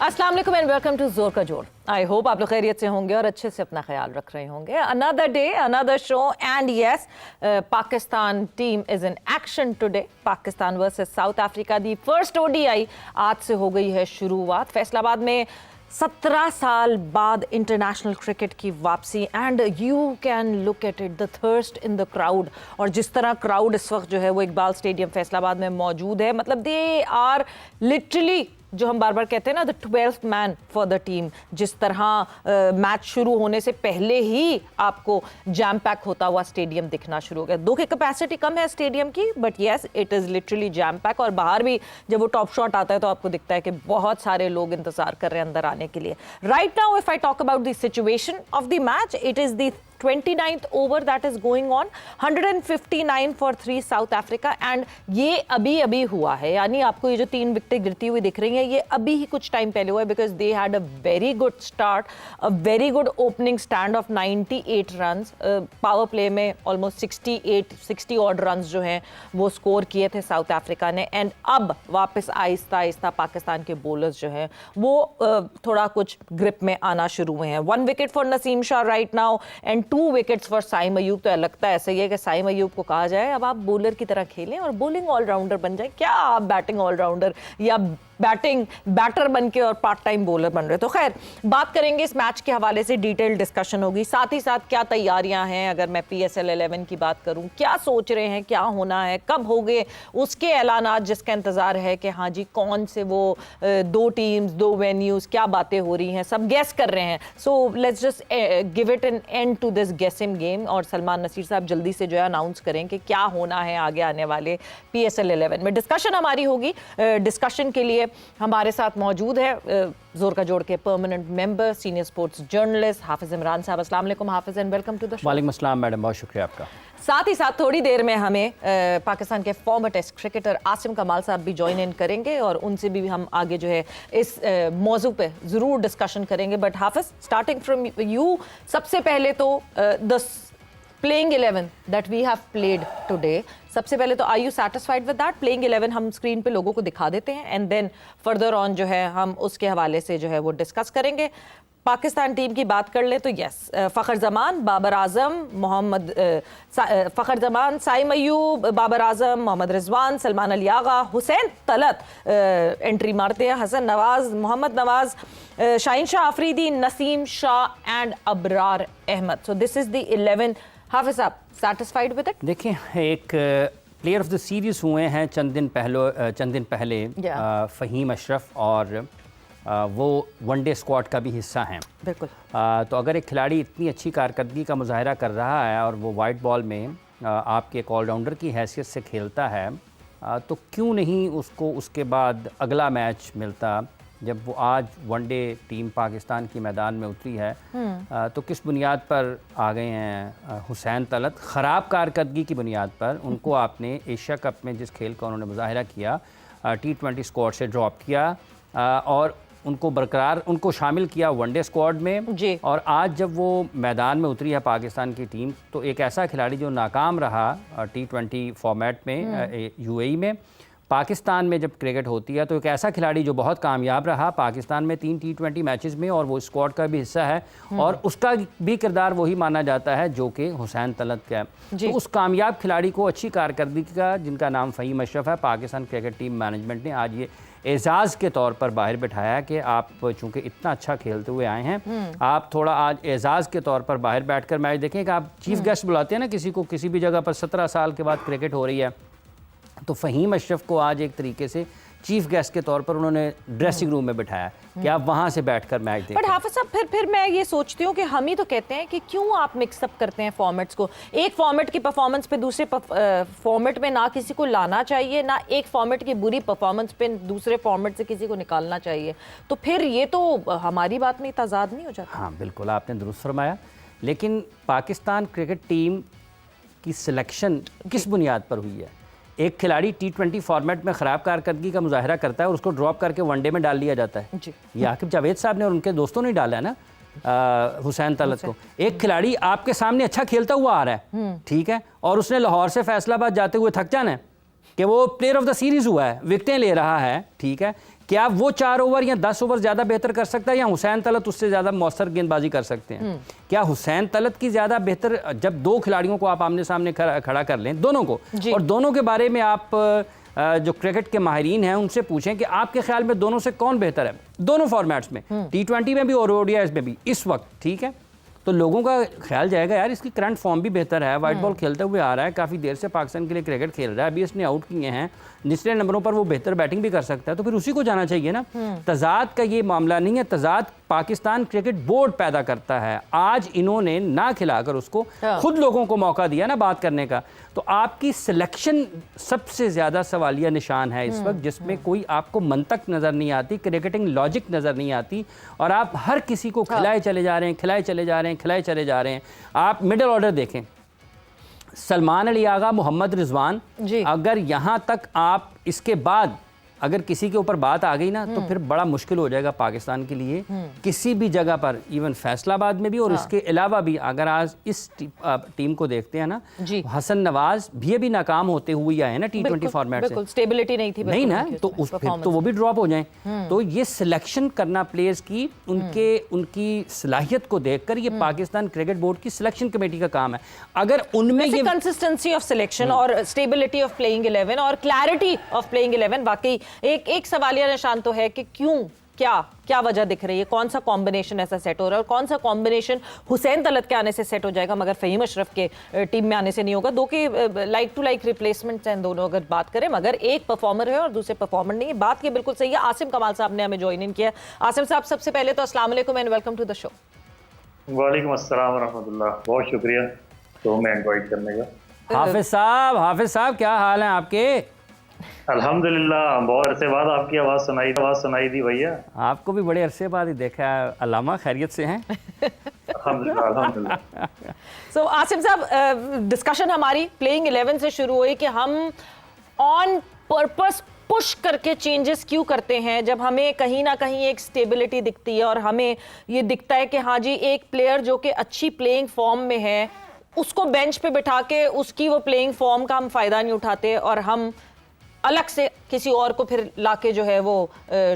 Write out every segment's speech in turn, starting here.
अस्सलाम वालेकुम and welcome to जोर का जोर। आई होप आप लोग खैरियत से होंगे और अच्छे से अपना ख्याल रख रहे होंगे। Another day, another show and yes, Pakistan team is in action today. Pakistan versus south Africa the first ODI आज से हो गई है शुरुआत। फैसलाबाद में 17 साल बाद इंटरनेशनल क्रिकेट की वापसी and you can look at it, the thirst in the crowd. और जिस तरह क्राउड इस वक्त जो है वो इकबाल स्टेडियम फैसलाबाद में मौजूद है, मतलब दे आर लिटरली, जो हम बार बार कहते हैं ना, the 12th man for the team. जिस तरह मैच शुरू होने से पहले ही आपको जैम पैक होता हुआ स्टेडियम दिखना शुरू हो गया। दो की कैपेसिटी कम है स्टेडियम की, but yes it is literally jam pack. और बाहर भी जब वो टॉप शॉट आता है तो आपको दिखता है कि बहुत सारे लोग इंतजार कर रहे हैं अंदर आने के लिए। Right now if I talk about the situation of the match, it is the 29th over that is going on, 159 for 3 south Africa. And ये अभी हुआ है, यानी आपको ये जो 3 विकेटें गिरती हुई दिख रही हैं ये अभी ही कुछ टाइम पहले हुआ है, because they had a very good start, a very good opening stand of 98 runs. Power play में ऑलमोस्ट 60 ऑड रन्स जो हैं वो स्कोर किए थे साउथ अफ्रीका ने। एंड अब वापस आहिस्ता आहिस्ता पाकिस्तान के बॉलर्स जो हैं वो थोड़ा कुछ ग्रिप में आना शुरू हुए हैं। 1 wicket for Naseem Shah right now and 2 wickets for Saim Ayub. तो लगता है ऐसा ही है कि साइम अयूब को कहा जाए अब आप बॉलर की तरह खेलें और बॉलिंग ऑलराउंडर बन जाए। क्या आप बैटिंग ऑलराउंडर या बैटर बन के और पार्ट टाइम बॉलर बन रहे। तो खैर बात करेंगे इस मैच के हवाले से, डिटेल डिस्कशन होगी। साथ ही साथ क्या तैयारियां हैं, अगर मैं PSL 11 की बात करूं, क्या सोच रहे हैं, क्या होना है, कब होंगे उसके ऐलानात, जिसका इंतजार है कि हाँ जी कौन से वो 2 टीम्स, 2 वेन्यूज, क्या बातें हो रही हैं, सब गेस कर रहे हैं। So let's just give it an end to this guessing game. और सलमान नसीर साहब जल्दी से जो है अनाउंस करें कि क्या होना है आगे आने वाले PSL 11 में। डिस्कशन हमारी होगी। डिस्कशन के लिए हमारे साथ मौजूद है जोर का जोड़ के permanent member, senior sports journalist Hafiz Imran साहब। अस्सलाम वालेकुम Hafiz and welcome to the show. वालेकुम अस्सलाम मैडम, बहुत शुक्रिया आपका। साथ ही साथ थोड़ी देर में हमें पाकिस्तान के फॉर्मर टेस्ट क्रिकेटर आसिम कमाल साहब भी ज्वाइन इन करेंगे और उनसे भी हम आगे जो है इस मौजू पे ज़रूर डिस्कशन करेंगे। But Hafeez, starting from you, सबसे पहले तो the playing 11 that we have played today, सबसे पहले तो are you satisfied with that? Playing 11 हम स्क्रीन पे लोगों को दिखा देते हैं एंड देन फर्दर ऑन जो है हम उसके हवाले से जो है वो डिस्कस करेंगे। पाकिस्तान टीम की बात कर ले तो यस, फ़खर जमान, बाबर आजम, फ़खर जमान, साइम अयूब, बाबर आजम, मोहम्मद रिजवान, सलमान अली आगा, हुसैन तलत एंट्री मारते हैं, Hasan Nawaz, Mohammad Nawaz, Shaheen Shah Afridi, Naseem Shah and Abrar Ahmed. So this is the 11। Hafeez साहब, सैटिस्फाइड विद इट? देखिए, एक प्लेयर ऑफ द सीरीज़ हुए हैं चंद दिन पहले फ़हीम अशरफ, और वो वनडे स्क्वाड का भी हिस्सा हैं। बिल्कुल। तो अगर एक खिलाड़ी इतनी अच्छी कारकर्दगी का मुजाहरा कर रहा है और वो वाइट बॉल में आपके एक ऑलराउंडर की हैसियत से खेलता है, तो क्यों नहीं उसको उसके बाद अगला मैच मिलता। जब वो आज वनडे टीम पाकिस्तान की मैदान में उतरी है तो किस बुनियाद पर आ गए हैं हुसैन तलत? ख़राब कारकर्दगी की बुनियाद पर उनको आपने एशिया कप में जिस खेल का उन्होंने मुजाहिरा किया, T20 स्क्वाड से ड्रॉप किया और उनको शामिल किया वनडे स्क्वाड में जी। और आज जब वो मैदान में उतरी है पाकिस्तान की टीम, तो एक ऐसा खिलाड़ी जो नाकाम रहा T20 फॉर्मेट में UAE में, पाकिस्तान में जब क्रिकेट होती है तो एक ऐसा खिलाड़ी जो बहुत कामयाब रहा पाकिस्तान में 3 T20 मैचेस में, और वो स्क्वाड का भी हिस्सा है और उसका भी किरदार वही माना जाता है जो कि हुसैन तलत का है। तो उस कामयाब खिलाड़ी को अच्छी कारकर्दगी का, जिनका नाम फ़हीम अशरफ है, पाकिस्तान क्रिकेट टीम मैनेजमेंट ने आज ये एजाज़ के तौर पर बाहर बिठाया कि आप चूँकि इतना अच्छा खेलते हुए आए हैं, आप थोड़ा आज एजाज़ के तौर पर बाहर बैठकर मैच देखें। कि आप चीफ गेस्ट बुलाते हैं ना किसी को, किसी भी जगह पर 17 साल के बाद क्रिकेट हो रही है, तो फ़हीम अशरफ को आज एक तरीके से चीफ गेस्ट के तौर पर उन्होंने ड्रेसिंग रूम में बिठाया कि आप वहाँ से बैठकर मैच देखें। बट हाफिज साहब, फिर मैं ये सोचती हूँ कि हम ही तो कहते हैं कि क्यों आप मिक्सअप करते हैं फॉर्मेट्स को। एक फॉर्मेट की परफॉर्मेंस पे दूसरे फॉर्मेट में ना किसी को लाना चाहिए, ना एक फॉर्मेट की बुरी परफॉर्मेंस पे दूसरे फॉर्मेट से किसी को निकालना चाहिए। तो फिर ये तो हमारी बात में तजाद नहीं हो जाता? हाँ बिल्कुल, आपने दुरुस्त फरमाया। लेकिन पाकिस्तान क्रिकेट टीम की सिलेक्शन किस बुनियाद पर हुई है? एक खिलाड़ी T20 फॉर्मेट में ख़राब कारकर्दगी का मुजाहरा करता है और उसको ड्रॉप करके वनडे में डाल दिया जाता है। ये आकिब जावेद साहब ने और उनके दोस्तों ने डाला है ना हुसैन तलत को। एक खिलाड़ी आपके सामने अच्छा खेलता हुआ आ रहा है, ठीक है, और उसने लाहौर से फैसलाबाद जाते हुए थक जाना है, कि वो प्लेयर ऑफ द सीरीज हुआ है, विकेटें ले रहा है, ठीक है, क्या वो 4 ओवर या 10 ओवर ज़्यादा बेहतर कर सकता है या हुसैन तलत उससे ज़्यादा मौसर गेंदबाजी कर सकते हैं? क्या हुसैन तलत की ज़्यादा बेहतर, जब दो खिलाड़ियों को आप आमने सामने खड़ा कर लें, दोनों को, और दोनों के बारे में आप जो क्रिकेट के माहिरीन हैं उनसे पूछें कि आपके ख्याल में दोनों से कौन बेहतर है दोनों फॉर्मेट्स में, T20 में भी और ओडीआई में भी इस वक्त, ठीक है, तो लोगों का ख्याल जाएगा यार इसकी करंट फॉर्म भी बेहतर है, वाइट बॉल खेलते हुए आ रहा है, काफ़ी देर से पाकिस्तान के लिए क्रिकेट खेल रहा है, अभी इसने आउट किए हैं, निचले नंबरों पर वो बेहतर बैटिंग भी कर सकता है, तो फिर उसी को जाना चाहिए ना। तजाद का ये मामला नहीं है, तजाद पाकिस्तान क्रिकेट बोर्ड पैदा करता है। आज इन्होंने ना खिलाकर उसको खुद लोगों को मौका दिया ना बात करने का, तो आपकी सिलेक्शन सबसे ज़्यादा सवालिया निशान है इस वक्त, जिसमें कोई आपको मंतक नज़र नहीं आती, क्रिकेटिंग लॉजिक नज़र नहीं आती, और आप हर किसी को खिलाए चले जा रहे हैं, खिलाए चले जा रहे हैं, खिलाए चले जा रहे हैं। आप मिडिल ऑर्डर देखें, सलमान अली आगा, मोहम्मद रिजवान, अगर यहाँ तक आप इसके बाद अगर किसी के ऊपर बात आ गई ना तो फिर बड़ा मुश्किल हो जाएगा पाकिस्तान के लिए किसी भी जगह पर, इवन फैसलाबाद में भी, और इसके अलावा भी। अगर आज इस टीम को देखते हैं ना, हसन नवाज भी अभी नाकाम होते हुए आए ना T20 फॉर्मेट से, स्टेबिलिटी नहीं थी, नहीं ना, तो उस फिर तो वो भी ड्रॉप हो जाएं। तो ये सिलेक्शन करना प्लेयर्स की, उनकी सलाहियत को देखकर, ये पाकिस्तान क्रिकेट बोर्ड की सिलेक्शन कमेटी का काम है। अगर उनमें ये कंसिस्टेंसी ऑफ सिलेक्शन और स्टेबिलिटी ऑफ प्लेइंग 11 और क्लैरिटी ऑफ प्लेइंग 11, वाकई एक सवालिया निशान तो है कि क्यों, क्या वजह दिख रही है, कौन सा कॉम्बिनेशन ऐसा सेट हो रहा है, और कौन सा कॉम्बिनेशन हुसैन तलत के आने से सेट हो जाएगा मगर फ़हीम अशरफ के टीम में आने से नहीं होगा। दो के लाइक टू लाइक रिप्लेसमेंट्स हैं दोनों अगर बात करें, मगर एक परफॉर्मर है और दूसरे परफॉर्मर नहीं है। बात की बिल्कुल सही है। आसिम कमाल साहब ने हमें ज्वाइन इन किया। आसिम साहब, सबसे पहले तो अस्सलाम वालेकुम and welcome to the show. वालेकुम अस्सलाम रहमतुल्लाह, बहुत शुक्रिया तो मैं इनवाइट करने का। हाफिज साहब क्या हाल है आपके? अल्हम्दुलिल्लाह, बहुत अरसे बाद आपकी आवाज़ सुनाई दी भैया। आपको भी बड़े अरसे बाद ही देखा है। अल्लामा, खैरियत से हैं? अल्हम्दुलिल्लाह। सो आसिम साहब, डिस्कशन हमारी प्लेइंग 11 से शुरू हुई कि हम ऑन पर्पस पुश करके चेंजेस क्यों करते हैं, जब हमें कहीं ना कहीं एक स्टेबिलिटी दिखती है और हमें ये दिखता है कि हाँ जी, एक प्लेयर जो कि अच्छी प्लेइंग फॉर्म में है उसको बेंच पे बिठा के उसकी वो प्लेइंग फॉर्म का हम फ़ायदा नहीं उठाते और हम अलग से किसी और को फिर लाके जो है वो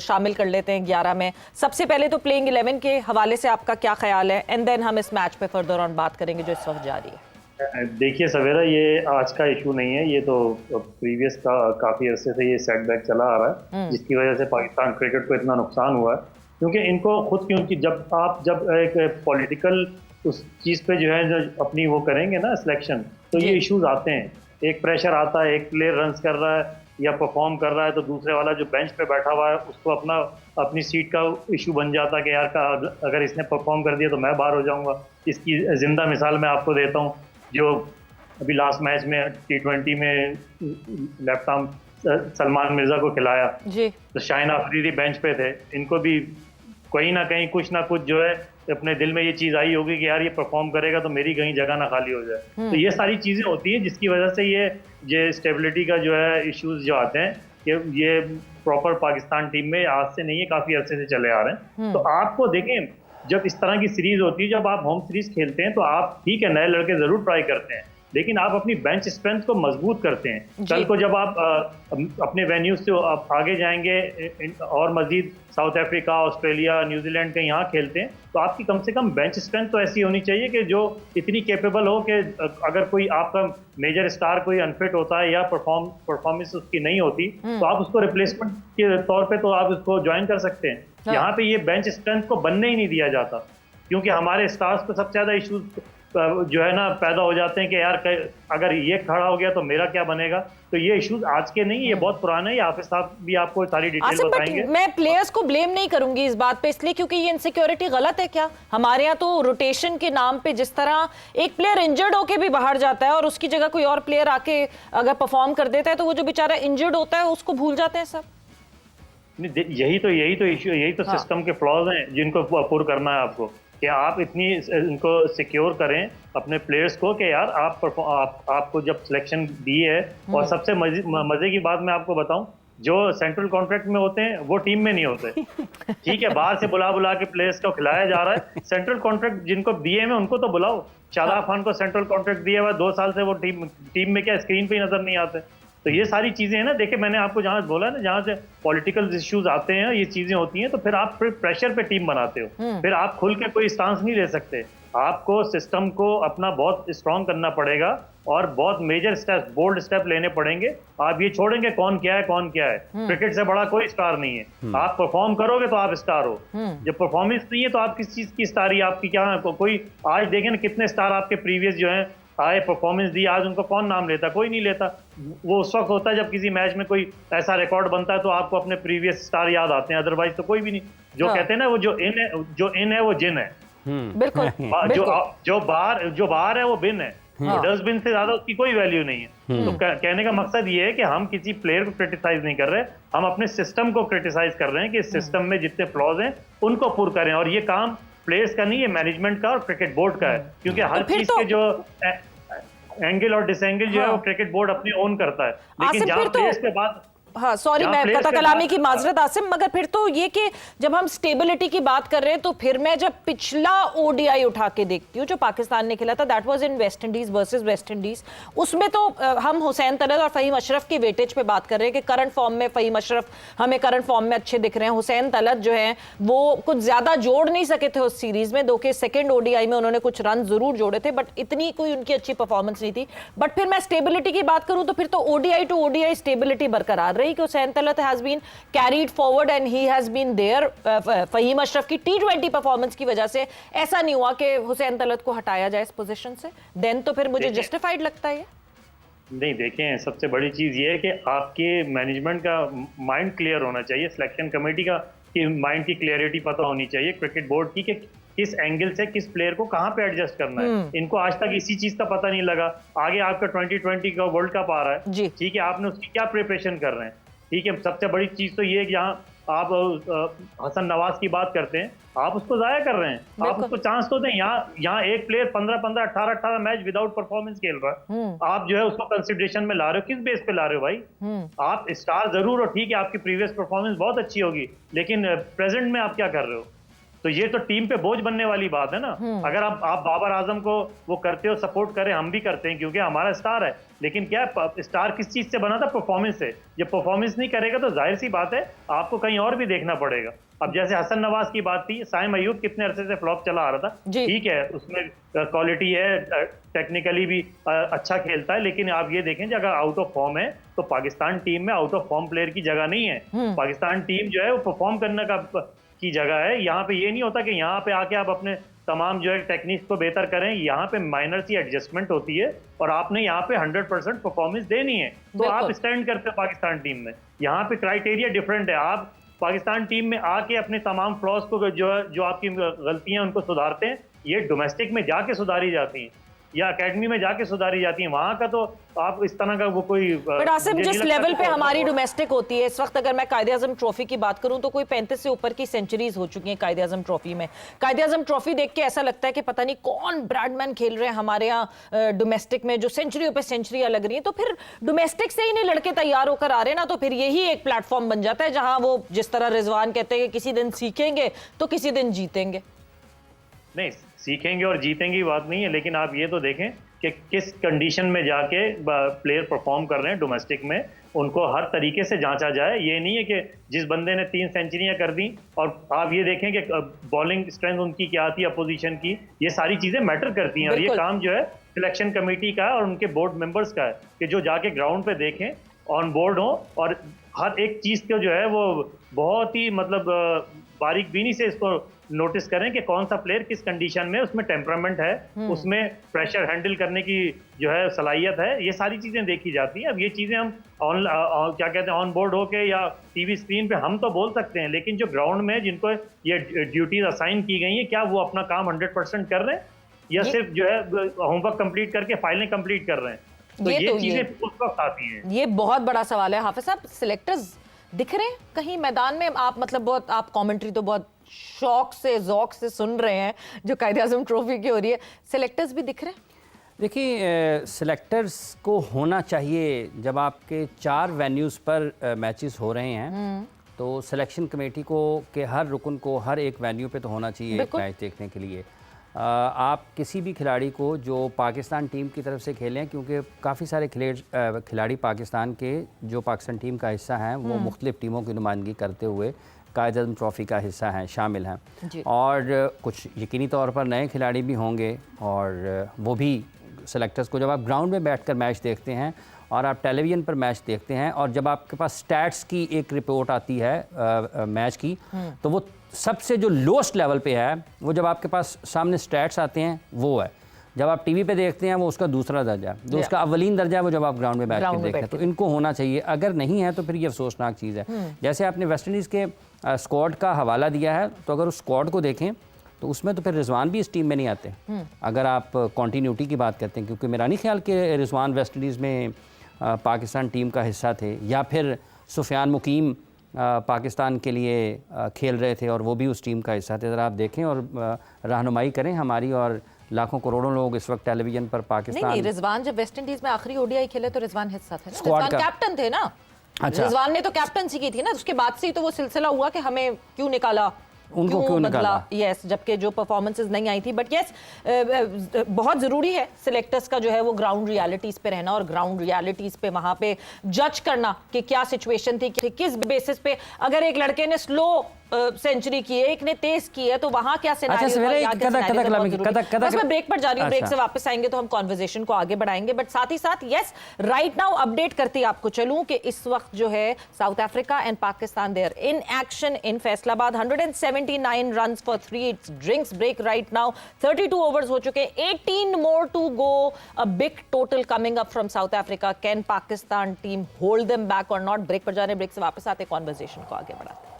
शामिल कर लेते हैं 11 में। सबसे पहले तो प्लेइंग 11 के हवाले से आपका क्या ख्याल है, एंड देन हम इस मैच पे फर्दर ऑन बात करेंगे जो इस वक्त जारी है। देखिए सवेरा, ये आज का इशू नहीं है, ये तो प्रीवियस का काफ़ी अरसे से ये सेटबैक चला आ रहा है, जिसकी वजह से पाकिस्तान क्रिकेट को इतना नुकसान हुआ है। क्योंकि इनको खुद, क्योंकि जब एक पॉलिटिकल उस चीज़ पे जो है जो अपनी वो करेंगे ना सिलेक्शन, तो ये इश्यूज आते हैं। एक प्रेशर आता है, एक प्लेयर रन्स कर रहा है या परफॉर्म कर रहा है तो दूसरे वाला जो बेंच पे बैठा हुआ है उसको अपनी सीट का इशू बन जाता है कि यार अगर इसने परफॉर्म कर दिया तो मैं बाहर हो जाऊंगा। इसकी जिंदा मिसाल मैं आपको देता हूँ, जो अभी लास्ट मैच में T20 में लेफ्ट आर्म सलमान मिर्जा को खिलाया जी, तो शाहीन अफरीदी बेंच पे थे। इनको भी कहीं ना कहीं कुछ ना कुछ जो है अपने दिल में ये चीज़ आई होगी कि यार ये परफॉर्म करेगा तो मेरी कहीं जगह ना खाली हो जाए। तो ये सारी चीज़ें होती हैं जिसकी वजह से ये स्टेबिलिटी का जो है इश्यूज जो आते हैं कि ये प्रॉपर पाकिस्तान टीम में आज से नहीं है, काफ़ी अरसे से चले आ रहे हैं। तो आपको देखें, जब इस तरह की सीरीज होती है, जब आप होम सीरीज खेलते हैं तो आप ठीक है, नए लड़के ज़रूर ट्राई करते हैं, लेकिन आप अपनी बेंच स्ट्रेंथ को मजबूत करते हैं। कल को जब आप अपने वेन्यूज से आप आगे जाएंगे और मजीद साउथ अफ्रीका, ऑस्ट्रेलिया, न्यूजीलैंड के यहाँ खेलते हैं, तो आपकी कम से कम बेंच स्ट्रेंथ तो ऐसी होनी चाहिए कि जो इतनी कैपेबल हो कि अगर कोई आपका मेजर स्टार कोई अनफिट होता है या परफॉर्मेंस उसकी नहीं होती तो आप उसको रिप्लेसमेंट के तौर पे तो आप उसको ज्वाइन कर सकते हैं। यहाँ पे ये बेंच स्ट्रेंथ को बनने ही नहीं दिया जाता, क्योंकि हमारे स्टार्स को सबसे ज़्यादा इशूज जो है ना पैदा हो जाते हैं कि यार अगर ये खड़ा हो गया तो मेरा क्या बनेगा। तो ये इश्यूज आज के नहीं, ये बहुत पुराने हैं। हाफिज साहब भी आपको सारी डिटेल बताएंगे। मैं प्लेयर्स को ब्लेम नहीं करूंगी इस बात पे, इसलिए क्योंकि ये इनसिक्योरिटी गलत है क्या। हमारे यहाँ तो रोटेशन के नाम पे जिस तरह एक प्लेयर इंजर्ड होके भी बाहर जाता है और उसकी जगह कोई और प्लेयर आके अगर परफॉर्म कर देता है तो वो जो बेचारा इंजर्ड होता है उसको भूल जाते हैं सब। यही तो इशू, यही तो सिस्टम के फ्लॉज हैं जिनको पुर करना है आपको, कि आप इतनी इनको सिक्योर करें अपने प्लेयर्स को कि यार आपको जब सिलेक्शन दी है। और सबसे मजे की बात मैं आपको बताऊं, जो सेंट्रल कॉन्ट्रैक्ट में होते हैं वो टीम में नहीं होते। ठीक है, बाहर से बुला के प्लेयर्स को खिलाया जा रहा है। सेंट्रल कॉन्ट्रैक्ट जिनको दिए हैं उनको तो बुलाओ। शादाब खान को सेंट्रल कॉन्ट्रैक्ट दिया हुआ 2 साल से वो टीम में क्या स्क्रीन पे ही नजर नहीं आते। तो ये सारी चीजें हैं ना, देखिए मैंने आपको जहां बोला ना, जहां से पॉलिटिकल इश्यूज आते हैं, ये चीजें होती हैं, तो फिर आप फिर प्रेशर पे टीम बनाते हो, फिर आप खुल के कोई स्टांस नहीं ले सकते। आपको सिस्टम को अपना बहुत स्ट्रांग करना पड़ेगा और बहुत मेजर स्टेप, बोल्ड स्टेप लेने पड़ेंगे। आप ये छोड़ेंगे कौन क्या है कौन क्या है, क्रिकेट से बड़ा कोई स्टार नहीं है। आप परफॉर्म करोगे तो आप स्टार हो, जब परफॉर्मेंस नहीं है तो आप किस चीज की स्टार ही आपकी क्या कोई। आज देखें ना कितने स्टार आपके प्रीवियस जो हैं आए, परफॉर्मेंस दी, आज उनको कौन नाम लेता, कोई नहीं लेता। वो उस वक्त होता है जब किसी मैच में कोई ऐसा रिकॉर्ड बनता है तो आपको अपने प्रीवियस स्टार याद आते हैं, अदरवाइज तो कोई भी नहीं। जो कहते हैं ना, वो जो इन है वो जिन है। बिल्कुल। जो बाहर है वो बिन है, डस्टबिन से ज्यादा उसकी कोई वैल्यू नहीं है। तो कहने का मकसद ये है कि हम किसी प्लेयर को क्रिटिसाइज नहीं कर रहे, हम अपने सिस्टम को क्रिटिसाइज कर रहे हैं कि सिस्टम में जितने फ्लॉज हैं उनको पूरा करें। और ये काम प्लेयर्स का नहीं है, मैनेजमेंट का और क्रिकेट बोर्ड का है, क्योंकि हर चीज के जो एंगल और डिसएंगल जो है वो क्रिकेट बोर्ड अपनी ओन करता है। लेकिन जहां प्लेयर्स पे बात, हाँ सॉरी, मैं कथा कलामी की माजरत आसिम, मगर फिर तो ये कि जब हम स्टेबिलिटी की बात कर रहे हैं तो फिर मैं जब पिछला ओडीआई उठा के देखती हूँ जो पाकिस्तान ने खेला था, that was in West Indies versus West Indies, उसमें तो हम हुसैन तलत और फहीम अशरफ की वेटेज पे बात कर रहे हैं कि करंट फॉर्म में फहीम अशरफ हमें करंट फॉर्म में अच्छे दिख रहे हैं। हुसैन तलत जो है वो कुछ ज्यादा जोड़ नहीं सके थे उस सीरीज में, दो के सेकेंड ओडीआई में उन्होंने कुछ रन जरूर जोड़े थे, बट इतनी कोई उनकी अच्छी परफॉर्मेंस नहीं थी। बट फिर मैं स्टेबिलिटी की बात करूं तो फिर तो ओडीआई टू ओडीआई स्टेबिलिटी बरकरार रही कि Hussain Talat has been carried forward and he has been there। Faheem Ashraf की T20 परफॉर्मेंस की वजह से ऐसा नहीं हुआ कि हुसैन तलत को हटाया जाए इस पोजीशन से, देन तो फिर मुझे जस्टिफाइड लगता है। नहीं देखें, सबसे बड़ी चीज ये है कि आपके मैनेजमेंट का माइंड क्लियर होना चाहिए, सिलेक्शन कमेटी का कि माइंड की क्लियरिटी पता होनी चाहिए, क्रिकेट बोर्ड की कि किस एंगल से किस प्लेयर को कहां पे एडजस्ट करना है। इनको आज तक इसी चीज का पता नहीं लगा। आगे आपका 2020 का वर्ल्ड कप आ रहा है, ठीक है, आपने उसकी क्या प्रिपरेशन कर रहे हैं, ठीक है। सबसे बड़ी चीज तो ये है कि यहाँ आप हसन नवाज की बात करते हैं, आप उसको जाया कर रहे हैं, आप उसको चांस तो दें। यहाँ एक प्लेयर 15-15 18-18 मैच विदाउट परफॉर्मेंस खेल रहा है, आप जो है उसको कंसिडरेशन में ला रहे हो, किस बेस पे ला रहे हो भाई? आप स्टार जरूर हो, ठीक है, आपकी प्रीवियस परफॉर्मेंस बहुत अच्छी होगी, लेकिन प्रेजेंट में आप क्या कर रहे हो? तो ये तो टीम पे बोझ बनने वाली बात है ना। अगर आप बाबर आजम को वो करते हो, सपोर्ट करें, हम भी करते हैं क्योंकि हमारा स्टार है, लेकिन क्या स्टार किस चीज से बना था? परफॉर्मेंस से। जब परफॉर्मेंस नहीं करेगा तो जाहिर सी बात है आपको कहीं और भी देखना पड़ेगा। अब जैसे हसन नवाज की बात थी, साइम अयूब कितने अरसे से फ्लॉप चला आ रहा था, ठीक है, उसमें क्वालिटी है, टेक्निकली भी अच्छा खेलता है, लेकिन आप ये देखें अगर आउट ऑफ फॉर्म है तो पाकिस्तान टीम में आउट ऑफ फॉर्म प्लेयर की जगह नहीं है। पाकिस्तान टीम जो है वो परफॉर्म करने की जगह है। यहाँ पे ये नहीं होता कि यहाँ पे आके आप अपने तमाम जो है टेक्निक्स को बेहतर करें, यहाँ पे माइनर सी एडजस्टमेंट होती है और आपने यहाँ पे 100% परफॉर्मेंस देनी है, तो आप स्टैंड करते हैं पाकिस्तान टीम में। यहाँ पे क्राइटेरिया डिफरेंट है। आप पाकिस्तान टीम में आके अपने तमाम फ्लॉज को जो आपकी गलतियां उनको सुधारते हैं, ये डोमेस्टिक में जाके सुधारी जाती हैं या एकेडमी में जाके सुधारी जाती है। वहां का तो आप इस तरह का वो कोई, बट आसिम जिस लेवल पे हमारी डोमेस्टिक होती है इस वक्त, अगर मैं कायदे आजम ट्रॉफी की बात करूं तो कोई 35 से ऊपर की सेंचुरीज हो चुकी हैं कायदे आजम ट्रॉफी में। कायदे आजम ट्रॉफी देख के ऐसा लगता है कि पता नहीं कौन ब्रैडमैन खेल रहे हैं हमारे यहाँ डोमेस्टिक में, जो सेंचुरी पे सेंचुरियां लग रही हैं। तो फिर डोमेस्टिक से ही नहीं लड़के तैयार होकर आ रहे ना, तो फिर यही एक प्लेटफॉर्म बन जाता है जहां वो जिस तरह रिजवान कहते हैं कि किसी दिन सीखेंगे तो किसी दिन जीतेंगे। नहीं, सीखेंगे और जीतेंगे की बात नहीं है, लेकिन आप ये तो देखें कि किस कंडीशन में जाके प्लेयर परफॉर्म कर रहे हैं डोमेस्टिक में, उनको हर तरीके से जांचा जाए। ये नहीं है कि जिस बंदे ने 3 सेंचुरियां कर दी और आप ये देखें कि बॉलिंग स्ट्रेंथ उनकी क्या थी, अपोजिशन की, ये सारी चीजें मैटर करती हैं। और ये काम जो है सिलेक्शन कमेटी का और उनके बोर्ड मेंबर्स का है कि जो जाके ग्राउंड पे देखें, ऑन बोर्ड हो और हर एक चीज को जो है वो बहुत ही मतलब बारीक बीनी से इसको नोटिस करें कि कौन सा प्लेयर किस कंडीशन में, उसमें टेम्परामेंट है, उसमें प्रेशर हैंडल करने की जो है सलाहियत है, ये सारी चीजें देखी जाती हैं। अब ये चीजें हम क्या कहते हैं ऑन बोर्ड होके या टीवी स्क्रीन पे हम तो बोल सकते हैं, लेकिन जो ग्राउंड में जिनको ये ड्यूटीज असाइन की गई है, क्या वो अपना काम 100% कर रहे हैं या सिर्फ जो है होमवर्क कंप्लीट करके फाइलें कंप्लीट कर रहे हैं? तो ये चीजें उस वक्त आती हैं। ये बहुत बड़ा सवाल है हाफिज साहब। सिलेक्टर्स दिख रहे हैं कहीं मैदान में? आप मतलब बहुत, आप कमेंट्री तो बहुत शौक से ज़ौक से सुन रहे हैं जो कायदे आज़म ट्रॉफी की हो रही है, सिलेक्टर्स भी दिख रहे हैं? देखिए, सिलेक्टर्स को होना चाहिए जब आपके 4 वेन्यूज़ पर मैचेस हो रहे हैं, तो सिलेक्शन कमेटी को के हर रुकन को हर एक वेन्यू पे तो होना चाहिए एक मैच देखने के लिए। आप किसी भी खिलाड़ी को जो पाकिस्तान टीम की तरफ से खेलें, क्योंकि काफ़ी सारे खिलाड़ी पाकिस्तान के जो पाकिस्तान टीम का हिस्सा हैं वो मुख्तलिफ़ टीमों की नुमाइंदगी करते हुए कायद-ए-आज़म ट्रॉफ़ी का हिस्सा हैं, शामिल हैं। और कुछ यकीनी तौर पर नए खिलाड़ी भी होंगे और वो भी सेलेक्टर्स को, जब आप ग्राउंड में बैठकर मैच देखते हैं और आप टेलीविज़न पर मैच देखते हैं और जब आपके पास स्टैट्स की एक रिपोर्ट आती है मैच की, तो वो सबसे जो लोएस्ट लेवल पे है, वो जब आपके पास सामने स्टैट्स आते हैं वो है। जब आप टीवी पे देखते हैं वो उसका दूसरा दर्जा है, जो उसका अव्वलीन दर्जा है वो जब आप ग्राउंड में बैठ कर देखते हैं। तो इनको होना चाहिए, अगर नहीं है तो फिर ये अफसोसनाक चीज़ है। जैसे आपने वेस्ट इंडीज़ के स्क्वाड का हवाला दिया है, तो अगर उस स्क्वाड को देखें तो उसमें तो फिर रिजवान भी इस टीम में नहीं आते। अगर आप कॉन्टीन्यूटी की बात करते हैं, क्योंकि मेरा नहीं ख्याल कि रिजवान वेस्ट इंडीज़ में पाकिस्तान टीम का हिस्सा थे, या फिर सुफियान मुकीम पाकिस्तान के लिए खेल रहे थे और वो भी उस टीम का हिस्सा थे। ज़रा आप देखें और रहनुमाई करें हमारी, और लाखों करोड़ों लोग इस वक्त टेलीविज़न पर पाकिस्तान। नहीं, रिजवान जब वेस्ट इंडीज़ में आखिरी ओडीआई खेले तो रिजवान हिस्सा थे ना, स्क्वाड रिजवान का कैप्टन थे ना। अच्छा, रिजवान ने तो कैप्टनसी की थी ना, उसके बाद से ही तो वो सिलसिला हुआ कि हमें क्यों निकाला, उनको क्यों निकाला। यस, जबकि जो परफॉर्मेंसेस नहीं आई थी। बट यस, बहुत ज़रूरी है सिलेक्टर्स का जो है वो ग्राउंड रियलिटीज़ पे रहना और ग्राउंड रियलिटीज़ पे वहाँ पे जज करना कि क्या सिचुएशन थी, किस बेसिस पे। अगर एक लड़के ने स्लो सेंचुरी की है, एक ने तेज की है, तो वहाँ क्या सिनेरियो बस मैं ब्रेक पर जा रही हूँ। ब्रेक से वापस आएंगे तो हम कॉन्वर्सेशन को आगे बढ़ाएंगे। बट साथ ही साथ यस, राइट नाउ अपडेट करती आपको चलूँ कि इस वक्त जो है South Africa and Pakistan there in action in Faisalabad. 179 runs for 3. It's drinks break right now. 32 overs हो चुके, 18 more to go. A big total coming up from South Africa. Can Pakistan team hold them back or not? Break पर जाने, break से वापस आते conversation को आगे बढ़ाते।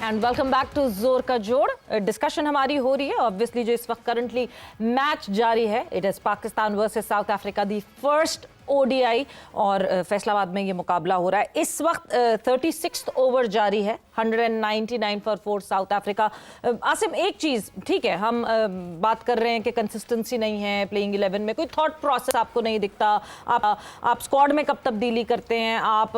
एंड वेलकम बैक टू जोर का जोड़। डिस्कशन हमारी हो रही है ऑब्वियसली जो इस वक्त करंटली मैच जारी है। It is Pakistan versus south Africa, the first ODI, और फैसलाबाद में ये मुकाबला हो रहा है। इस वक्त 36th ओवर जारी है, 199 फॉर 4 साउथ अफ्रीका। आसिम, एक चीज़ ठीक है, हम बात कर रहे हैं कि कंसिस्टेंसी नहीं है प्लेइंग 11 में, कोई थॉट प्रोसेस आपको नहीं दिखता। आप स्क्वाड में कब तब्दीली करते हैं, आप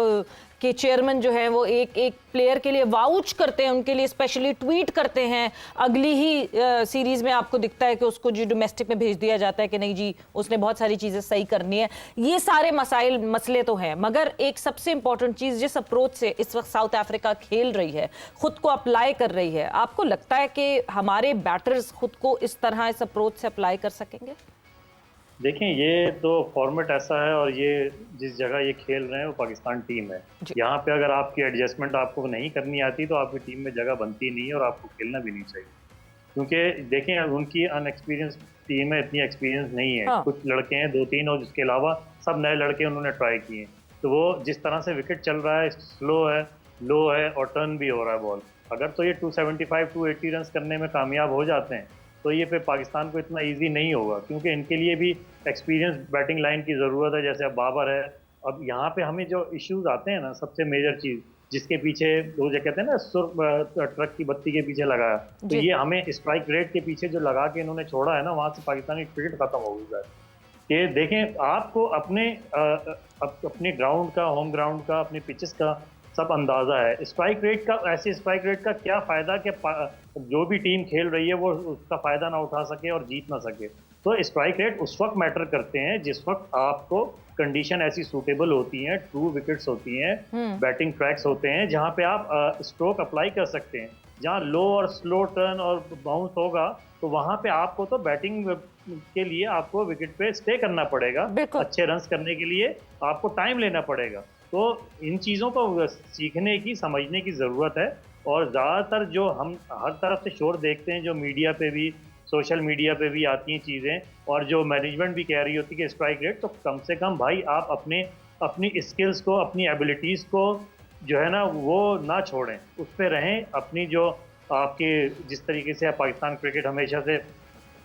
के चेयरमैन जो है वो एक प्लेयर के लिए वाउच करते हैं, उनके लिए स्पेशली ट्वीट करते हैं, अगली ही सीरीज में आपको दिखता है कि उसको जो डोमेस्टिक में भेज दिया जाता है कि नहीं जी उसने बहुत सारी चीज़ें सही करनी है। ये सारे मसले तो हैं, मगर एक सबसे इंपॉर्टेंट चीज़, जिस अप्रोच से इस वक्त साउथ अफ्रीका खेल रही है, खुद को अप्लाई कर रही है, आपको लगता है कि हमारे बैटर्स खुद को इस तरह इस अप्रोच से अप्लाई कर सकेंगे? देखें, ये तो फॉर्मेट ऐसा है और ये जिस जगह ये खेल रहे हैं वो पाकिस्तान टीम है। यहाँ पे अगर आपकी एडजस्टमेंट आपको नहीं करनी आती तो आपकी टीम में जगह बनती नहीं है और आपको खेलना भी नहीं चाहिए, क्योंकि देखें उनकी अनएक्सपीरियंस टीम है, इतनी एक्सपीरियंस नहीं है। कुछ लड़के हैं 2-3 और जिसके अलावा सब नए लड़के उन्होंने ट्राई किए। तो वो जिस तरह से विकेट चल रहा है, स्लो है, लो है और टर्न भी हो रहा है बॉल, अगर तो ये 275-280 रन करने में कामयाब हो जाते हैं तो ये फिर पाकिस्तान को इतना इजी नहीं होगा, क्योंकि इनके लिए भी एक्सपीरियंस बैटिंग लाइन की ज़रूरत है। जैसे अब बाबर है, अब यहाँ पे हमें जो इश्यूज आते हैं ना, सबसे मेजर चीज़ जिसके पीछे वो जो कहते हैं ना ट्रक की बत्ती के पीछे लगाया, तो ये हमें स्ट्राइक रेट के पीछे जो लगा के इन्होंने छोड़ा है ना, वहाँ से पाकिस्तानी क्रिकेट खत्म हो गई है। कि देखें, आपको अपने ग्राउंड का, होम ग्राउंड का, अपने पिचेस का सब अंदाज़ा है। स्ट्राइक रेट का, ऐसे स्ट्राइक रेट का क्या फ़ायदा कि जो भी टीम खेल रही है वो उसका फ़ायदा ना उठा सके और जीत ना सके। तो स्ट्राइक रेट उस वक्त मैटर करते हैं जिस वक्त आपको कंडीशन ऐसी सूटेबल होती हैं, ट्रू विकेट्स होती हैं, बैटिंग ट्रैक्स होते हैं जहाँ पे आप स्ट्रोक अप्लाई कर सकते हैं। जहाँ लो और स्लो टर्न और बाउंस होगा तो वहाँ पे आपको तो बैटिंग के लिए आपको विकेट पे स्टे करना पड़ेगा, अच्छे रन्स करने के लिए आपको टाइम लेना पड़ेगा। तो इन चीज़ों को सीखने की, समझने की ज़रूरत है। और ज़्यादातर जो हम हर तरफ से शोर देखते हैं, जो मीडिया पे भी, सोशल मीडिया पे भी आती हैं चीज़ें, और जो मैनेजमेंट भी कह रही होती है कि स्ट्राइक रेट, तो कम से कम भाई आप अपनी स्किल्स को, अपनी एबिलिटीज़ को जो है ना वो ना छोड़ें, उस पर रहें। अपनी जो आपके जिस तरीके से पाकिस्तान क्रिकेट हमेशा से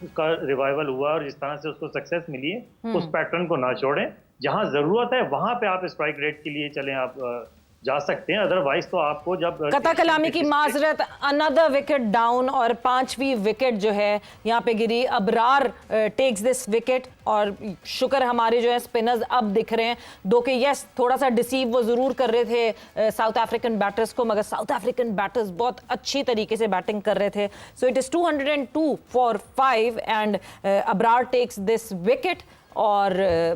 उसका रिवाइवल हुआ और जिस तरह से उसको सक्सेस मिली है, उस पैटर्न को ना छोड़ें। जहां जरूरत है वहां पे आप स्ट्राइक रेट के लिए चलें, आप जा सकते हैं, अदरवाइज तो आपको जब कता कलामी की माजरत, अनदर विकेट डाउन और 5वीं विकेट जो है यहाँ पे गिरी। अबरार टेक्स दिस विकेट और शुक्र हमारे जो है स्पिनर्स अब दिख रहे हैं, दो के यस थोड़ा सा डिसीव वो जरूर कर रहे थे साउथ अफ्रीकन बैटर्स को, मगर साउथ अफ्रीकन बैटर्स बहुत अच्छी तरीके से बैटिंग कर रहे थे। So it is 202 for 5 and Abrar takes this wicket और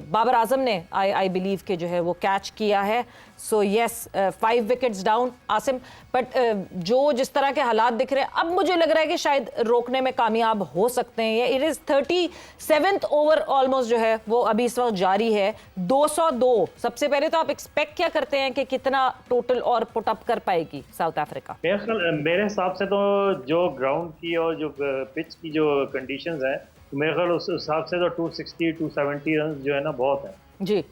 बाबर आजम ने आई बिलीव के जो है वो कैच किया है। So yes 5 wickets down Asim, but जो जिस तरह के हालात दिख रहे हैं अब मुझे लग रहा है कि शायद रोकने में कामयाब हो सकते हैं। It is 37th over almost जो है वो अभी इस वक्त जारी है। 202 सबसे पहले तो आप एक्सपेक्ट क्या करते हैं कि कितना टोटल और पुट अप कर पाएगी साउथ अफ्रीका? मेरे हिसाब से तो जो ग्राउंड की और जो पिच की जो कंडीशंस हैं, मेरे ख्याल उस हिसाब से तो 260-270 रन जो है ना बहुत है जी,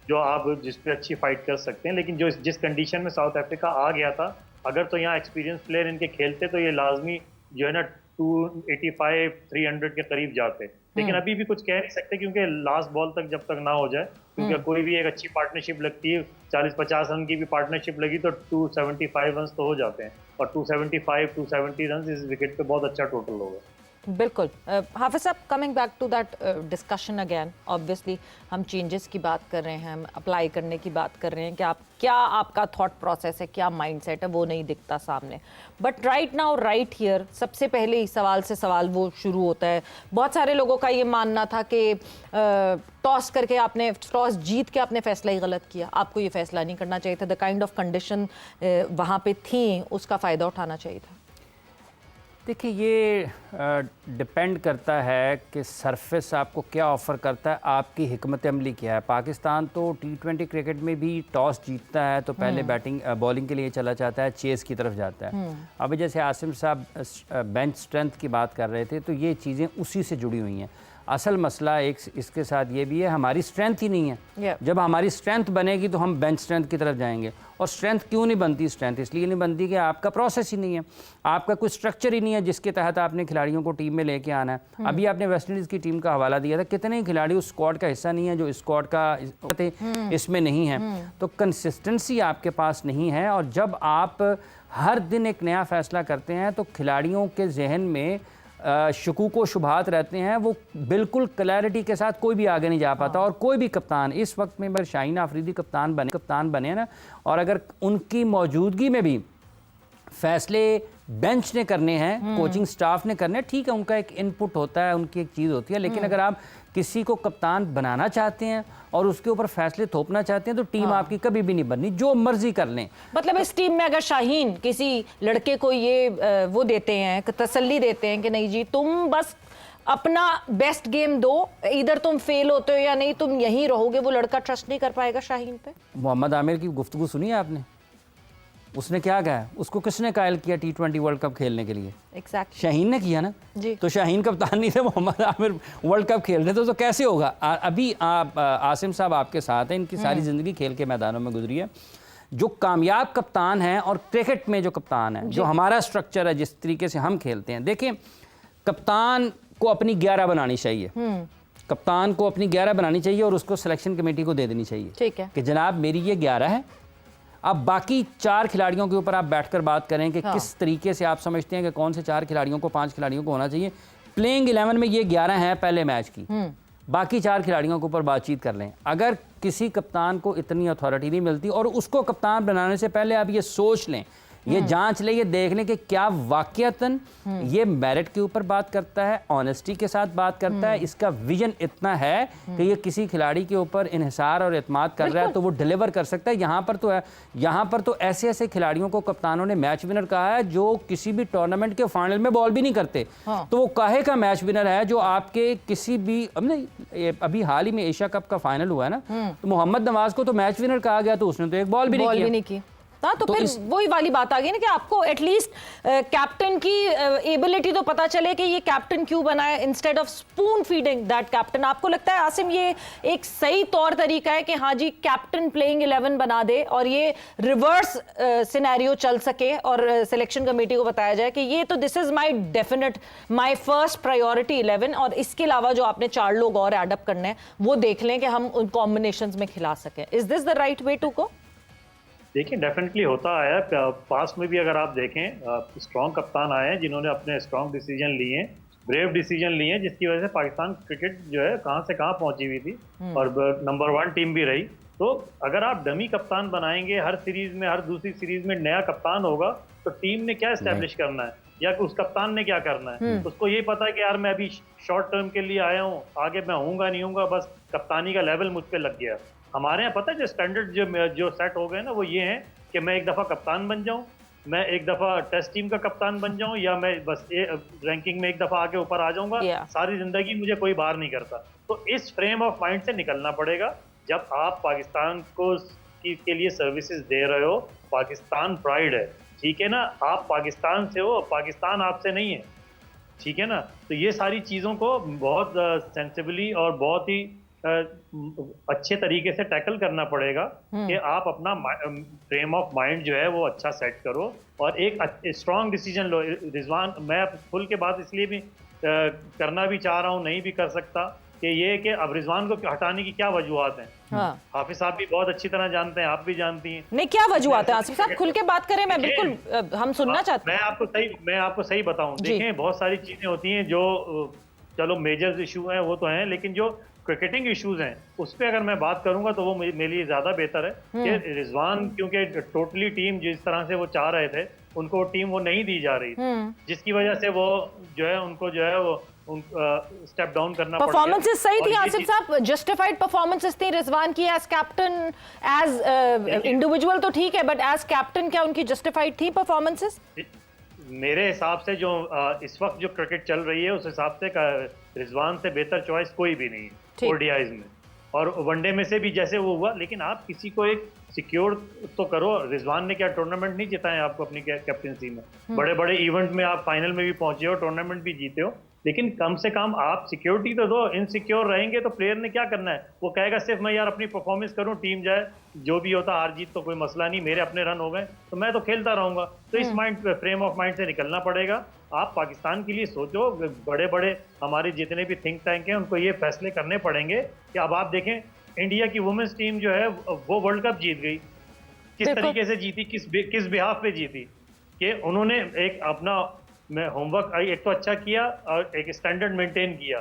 जो आप जिस पे अच्छी फाइट कर सकते हैं। लेकिन जो जिस कंडीशन में साउथ अफ्रीका आ गया था, अगर तो यहाँ एक्सपीरियंस प्लेयर इनके खेलते तो ये लाजमी जो है ना 285-300 के करीब जाते। लेकिन अभी भी कुछ कह नहीं सकते क्योंकि लास्ट बॉल तक जब तक ना हो जाए, क्योंकि कोई भी एक अच्छी पार्टनरशिप लगती है, 40-50 रन की भी पार्टनरशिप लगी तो 275 रन तो हो जाते हैं, और 275-270 रन इस विकेट पे बहुत अच्छा टोटल होगा। बिल्कुल। हाफिज साहब, coming back to that discussion again, obviously हम चेंजेस की बात कर रहे हैं, हम अप्लाई करने की बात कर रहे हैं कि आप क्या आपका थॉट प्रोसेस है, क्या माइंडसेट है, वो नहीं दिखता सामने। But right now right here सबसे पहले ही सवाल से सवाल वो शुरू होता है। बहुत सारे लोगों का ये मानना था कि टॉस करके आपने टॉस जीत के आपने फैसला ही गलत किया, आपको ये फैसला नहीं करना चाहिए था। द काइंड ऑफ कंडीशन वहाँ पे थी, उसका फ़ायदा उठाना चाहिए था। देखिए, ये डिपेंड करता है कि सरफेस आपको क्या ऑफ़र करता है, आपकी हिकमत अमली क्या है। पाकिस्तान तो T20 क्रिकेट में भी टॉस जीतता है तो पहले बॉलिंग के लिए चला जाता है, चेस की तरफ जाता है। अभी जैसे आसिम साहब बेंच स्ट्रेंथ की बात कर रहे थे, तो ये चीज़ें उसी से जुड़ी हुई हैं। असल मसला एक इसके साथ ये भी है, हमारी स्ट्रेंथ ही नहीं है। जब हमारी स्ट्रेंथ बनेगी तो हम बेंच स्ट्रेंथ की तरफ जाएंगे। और स्ट्रेंथ क्यों नहीं बनती? स्ट्रेंथ इसलिए नहीं बनती कि आपका प्रोसेस ही नहीं है, आपका कोई स्ट्रक्चर ही नहीं है जिसके तहत आपने खिलाड़ियों को टीम में लेके आना है। अभी आपने वेस्ट इंडीज़ की टीम का हवाला दिया था, कितने खिलाड़ी उस स्क्वाड का हिस्सा नहीं है जो स्क्वाड का इसमें नहीं है। तो कंसिस्टेंसी आपके पास नहीं है, और जब आप हर दिन एक नया फैसला करते हैं तो खिलाड़ियों के जहन में शकूक व शुबहात रहते हैं। वो बिल्कुल क्लैरिटी के साथ कोई भी आगे नहीं जा पाता। और कोई भी कप्तान इस वक्त में अगर शाहीन आफरीदी कप्तान बने ना, और अगर उनकी मौजूदगी में भी फैसले बेंच ने करने हैं, कोचिंग स्टाफ ने करने हैं, ठीक है, उनका एक इनपुट होता है, उनकी एक चीज़ होती है। लेकिन अगर आप किसी को कप्तान बनाना चाहते हैं और उसके ऊपर फैसले थोपना चाहते हैं तो टीम आपकी कभी भी नहीं बननी, जो मर्जी कर लें। मतलब इस टीम में अगर शाहीन किसी लड़के को ये वो देते हैं, तसल्ली देते हैं कि नहीं जी तुम बस अपना बेस्ट गेम दो, इधर तुम फेल होते हो या नहीं तुम यहीं रहोगे, वो लड़का ट्रस्ट नहीं कर पाएगा शाहीन पे। मोहम्मद आमिर की गुफ्तगू सुनी है आपने? उसने क्या कहा? उसको किसने कायल किया T20 वर्ल्ड कप खेलने के लिए? Exactly. शाहीन ने किया ना जी। तो शाहीन कप्तान नहीं थे, मोहम्मद आमिर वर्ल्ड कप खेल रहे थे, तो कैसे होगा? अभी आसिम साहब आपके साथ हैं, इनकी सारी ज़िंदगी खेल के मैदानों में गुजरी है। जो कामयाब कप्तान हैं और क्रिकेट में जो कप्तान है, जो हमारा स्ट्रक्चर है, जिस तरीके से हम खेलते हैं, देखिए कप्तान को अपनी 11 बनानी चाहिए, कप्तान को अपनी 11 बनानी चाहिए और उसको सिलेक्शन कमेटी को दे देनी चाहिए, ठीक है, कि जनाब मेरी ये 11 है। अब बाकी 4 खिलाड़ियों के ऊपर आप बैठकर बात करें कि किस तरीके से आप समझते हैं कि कौन से 4 खिलाड़ियों को 5 खिलाड़ियों को होना चाहिए। प्लेइंग 11 में ये 11 हैं पहले मैच की, बाकी 4 खिलाड़ियों के ऊपर बातचीत कर लें। अगर किसी कप्तान को इतनी अथॉरिटी नहीं मिलती, और उसको कप्तान बनाने से पहले आप ये सोच लें, ये जांच लें, ये देख लें कि क्या वाकयातन ये मेरिट के ऊपर बात करता है, ऑनेस्टी के साथ बात करता है, इसका विजन इतना है कि ये किसी खिलाड़ी के ऊपर इन्हिसार और एतमाद कर रहा है तो वो डिलीवर कर सकता है। यहाँ पर तो ऐसे ऐसे खिलाड़ियों को कप्तानों ने मैच विनर कहा है जो किसी भी टूर्नामेंट के फाइनल में बॉल भी नहीं करते। तो वो काहे का मैच विनर है जो आपके किसी भी अभी हाल ही में एशिया कप का फाइनल हुआ है ना, तो मोहम्मद नवाज को तो मैच विनर कहा गया, तो उसने तो एक बॉल भी नहीं की। हाँ, तो फिर वही वाली बात आ गई ना कि आपको एटलीस्ट कैप्टन की एबिलिटी तो पता चले कि ये कैप्टन क्यों बना है, instead of spoon feeding that captain. आपको लगता है आसिम ये एक सही तौर तरीका है कि हाँ जी कैप्टन प्लेइंग 11 बना दे और ये रिवर्स सिनेरियो चल सके और सिलेक्शन कमेटी को बताया जाए कि ये तो this is my definite my first priority 11, और इसके अलावा जो आपने 4 लोग और एडअप करने हैं वो देख लें कि हम उन कॉम्बिनेशंस में खिला सकें। Is this the right way to go? देखिए डेफिनेटली होता आया है, पास्ट में भी अगर आप देखें स्ट्रॉन्ग कप्तान आए हैं जिन्होंने अपने स्ट्रॉन्ग डिसीजन लिए हैं, ब्रेव डिसीजन लिए हैं, जिसकी वजह से पाकिस्तान क्रिकेट जो है कहाँ से कहाँ पहुंची हुई थी और नंबर 1 टीम भी रही। तो अगर आप डमी कप्तान बनाएंगे, हर सीरीज में, हर दूसरी सीरीज में नया कप्तान होगा, तो टीम ने क्या एस्टेब्लिश करना है या उस कप्तान ने क्या करना है? उसको ये पता है कि यार मैं अभी शॉर्ट टर्म के लिए आया हूँ, आगे मैं होऊंगा नहीं होऊंगा, बस कप्तानी का लेवल मुझ पे लग गया। हमारे यहाँ पता है जो स्टैंडर्ड जो सेट हो गए ना, वो ये है कि मैं एक दफा कप्तान बन जाऊं, मैं एक दफा टेस्ट टीम का कप्तान बन जाऊं, या मैं बस रैंकिंग में एक दफा आके ऊपर आ जाऊंगा, सारी जिंदगी मुझे कोई बाहर नहीं करता। तो इस फ्रेम ऑफ माइंड से निकलना पड़ेगा। जब आप पाकिस्तान को के लिए सर्विसेज दे रहे हो, पाकिस्तान प्राइड है, ठीक है ना, आप पाकिस्तान से हो, पाकिस्तान आपसे नहीं है, ठीक है ना। तो ये सारी चीज़ों को बहुत सेंसिबली और बहुत ही अच्छे तरीके से टैकल करना पड़ेगा कि आप अपना फ्रेम ऑफ माइंड जो है वो अच्छा सेट करो और एक स्ट्रॉन्ग डिसीजन लो। रिजवान, मैं खुल के बात इसलिए भी करना भी चाह रहा हूँ, नहीं भी कर सकता, कि ये कि अब रिजवान को हटाने की क्या वजूहत हैं। हाँ। हाफिज साहब भी बहुत अच्छी तरह जानते हैं, आप भी जानती हैं। नहीं, क्या वजूहत है आसिफ साहब, खुल के बात करें, मैं बिल्कुल हम सुनना चाहते हैं। मैं आपको सही बताऊं, देखें बहुत सारी चीजें होती हैं जो चलो मेजर इशू हैं वो तो हैं, लेकिन जो क्रिकेटिंग इश्यूज हैं उस पर अगर मैं बात करूंगा तो वो मेरे लिए ज्यादा बेहतर है कि रिजवान, क्योंकि टोटली टीम जिस तरह से वो चाह रहे थे उनको टीम वो नहीं दी जा रही, जिसकी वजह से वो जो है उनको जो है वो स्टेप डाउन करना पड़ा। परफॉर्मेंसेस सही थी आसिफ साहब, जस्टिफाइड परफॉर्मेंसेस थी रिजवान की एज कैप्टन, एज इंडिविजुअल तो ठीक है, बट एज कैप्टन क्या उनकी जस्टिफाइड थी परफॉर्मेंसेस? मेरे हिसाब से जो इस वक्त जो क्रिकेट चल रही है उस हिसाब से रिजवान से बेहतर चॉइस कोई भी नहीं है ओडीआईज में और वनडे में से भी जैसे वो हुआ। लेकिन आप किसी को एक सिक्योर तो करो। रिजवान ने क्या टूर्नामेंट नहीं जिताए आपको अपनी कैप्टनसी में? बड़े बड़े इवेंट में आप फाइनल में भी पहुंचे हो, टूर्नामेंट भी जीते हो, लेकिन कम से कम आप सिक्योरिटी तो दो। इनसिक्योर रहेंगे तो प्लेयर ने क्या करना है? वो कहेगा सिर्फ मैं यार अपनी परफॉर्मेंस करूं, टीम जाए, जो भी होता हार जीत तो कोई मसला नहीं, मेरे अपने रन हो गए तो मैं तो खेलता रहूंगा। तो इस फ्रेम ऑफ माइंड से निकलना पड़ेगा। आप पाकिस्तान के लिए सोचो, बड़े बड़े हमारे जितने भी थिंक टैंक हैं उनको ये फैसले करने पड़ेंगे कि अब आप देखें इंडिया की वुमेन्स टीम जो है वो वर्ल्ड कप जीत गई। किस तरीके से जीती, किस बिहाफ पे जीती? कि उन्होंने एक अपना होमवर्क एक तो अच्छा किया और एक स्टैंडर्ड मेंटेन किया,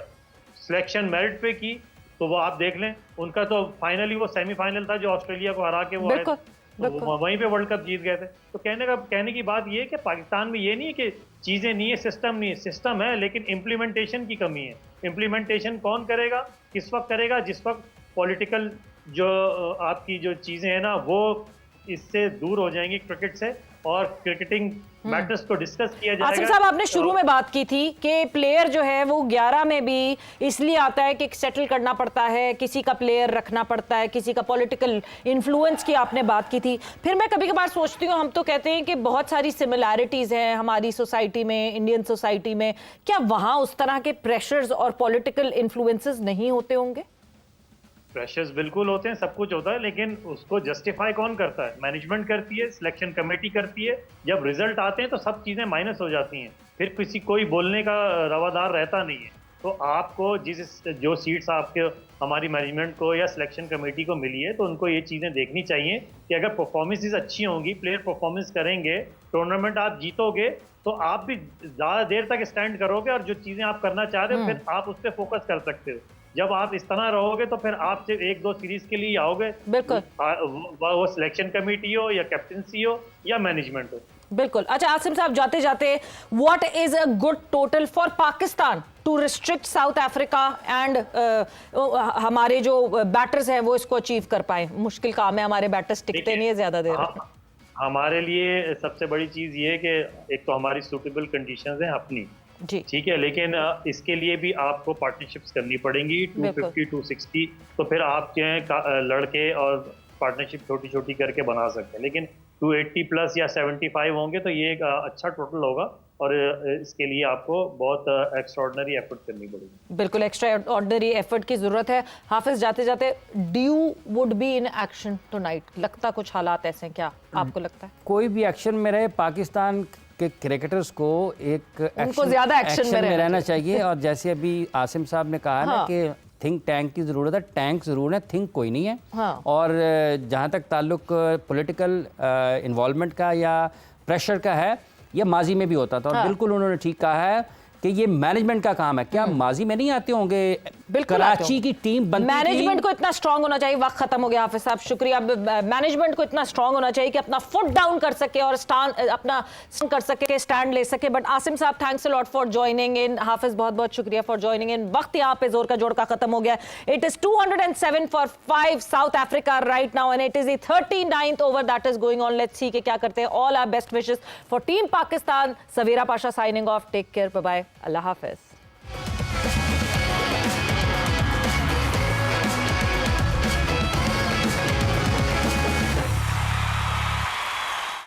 सिलेक्शन मेरिट पे की। तो वो आप देख लें, उनका तो फाइनली वो सेमीफाइनल था जो ऑस्ट्रेलिया को हरा के वो आए, तो वहीं पे वर्ल्ड कप जीत गए थे। तो कहने की बात ये है कि पाकिस्तान में ये नहीं है कि चीजें नहीं है, सिस्टम नहीं है, सिस्टम है लेकिन इम्प्लीमेंटेशन की कमी है। इम्प्लीमेंटेशन कौन करेगा, किस वक्त करेगा? जिस वक्त पॉलिटिकल जो आपकी जो चीजें हैं ना वो इससे दूर हो जाएंगी क्रिकेट से और क्रिकेटिंग मैटर्स को डिस्कस किया जाएगा। आसिफ साहब, आपने शुरू में बात की थी कि प्लेयर जो है वो 11 में भी इसलिए आता है कि सेटल करना पड़ता है, किसी का प्लेयर रखना पड़ता है, किसी का पॉलिटिकल इन्फ्लुएंस की आपने बात की थी। फिर मैं कभी कभार सोचती हूँ, हम तो कहते हैं कि बहुत सारी सिमिलैरिटीज हैं हमारी सोसाइटी में, इंडियन सोसाइटी में, क्या वहाँ उस तरह के प्रेशर्स और पॉलिटिकल इन्फ्लुएंसेस नहीं होते होंगे? प्रेशर्स बिल्कुल होते हैं, सब कुछ होता है, लेकिन उसको जस्टिफाई कौन करता है? मैनेजमेंट करती है, सिलेक्शन कमेटी करती है। जब रिजल्ट आते हैं तो सब चीज़ें माइनस हो जाती हैं, फिर किसी कोई बोलने का रवादार रहता नहीं है। तो आपको जो सीट्स आपके हमारी मैनेजमेंट को या सिलेक्शन कमेटी को मिली है तो उनको ये चीज़ें देखनी चाहिए कि अगर परफॉर्मेंसेस अच्छी होंगी, प्लेयर परफॉर्मेंस करेंगे, टूर्नामेंट आप जीतोगे तो आप भी ज़्यादा देर तक स्टैंड करोगे और जो चीज़ें आप करना चाह रहे हो फिर आप उस पर फोकस कर सकते हो। जब आप इस तरह रहोगे तो फिर आप सिर्फ 1-2 सीरीज के लिए आओगे, बिल्कुल, वो सिलेक्शन कमेटी हो या कैप्टनसी हो या मैनेजमेंट हो। बिल्कुल। अच्छा आसिम साहब, जाते जाते what is a good total for Pakistan to restrict South Africa and हमारे जो बैटर्स हैं वो इसको अचीव कर पाए? मुश्किल काम है, हमारे बैटर्स टिकते नहीं है ज्यादा देर। हमारे लिए सबसे बड़ी चीज ये है कि एक तो हमारी सूटेबल कंडीशंस हैं अपनी, ठीक है, लेकिन इसके लिए भी आपको पार्टनरशिप्स करनी पड़ेंगी। 250, 260 तो फिर आप लड़के और पार्टनरशिप छोटी छोटी करके बना सकते हैं, लेकिन 280 प्लस या 75 होंगे तो ये एक अच्छा टोटल होगा और इसके लिए आपको बहुत एक्स्ट्राऑर्डिनरी एफर्ट करनी पड़ेगी। बिल्कुल, एक्स्ट्राऑर्डिनरी एफर्ट की जरूरत है। हाफिज, जाते जाते, do would be in action tonight? लगता कुछ हालात ऐसे हैं, क्या आपको लगता है? कोई भी एक्शन में रहे, पाकिस्तान के क्रिकेटर्स को एक उनको ज्यादा एक्शन में रहना चाहिए। और जैसे अभी आसिम साहब ने कहा ना कि थिंक टैंक की ज़रूरत है, टैंक ज़रूर है, थिंक कोई नहीं है। हाँ। और जहाँ तक ताल्लुक पॉलिटिकल इन्वॉल्वमेंट का या प्रेशर का है, ये माजी में भी होता था। और हाँ। बिल्कुल उन्होंने ठीक कहा है कि ये मैनेजमेंट का काम है। क्या माजी में नहीं आते होंगे? बिल्कुल आते कराची होंगे। की टीम बनती थी। मैनेजमेंट को इतना स्ट्रांग होना चाहिए। वक्त खत्म हो गया हाफिज साहब, शुक्रिया। मैनेजमेंट को इतना स्ट्रांग होना चाहिए कि अपना फुट डाउन कर सके और अपना कर सके, स्टैंड ले सके। बट आसिम साहब, thanks a lot for joining in. Hafiz, बहुत बहुत शुक्रिया फॉर ज्वाइनिंग इन। वक्त यहाँ पे जोर का जोड़ का खत्म हो गया। It is 207 for 5 South Africa right now and it is the 39th over that is going on. Let's see कि क्या करते हैं। All our best wishes for team Pakistan. Savera Pasha signing off. Take care, bye bye, अल्लाह हाफिज।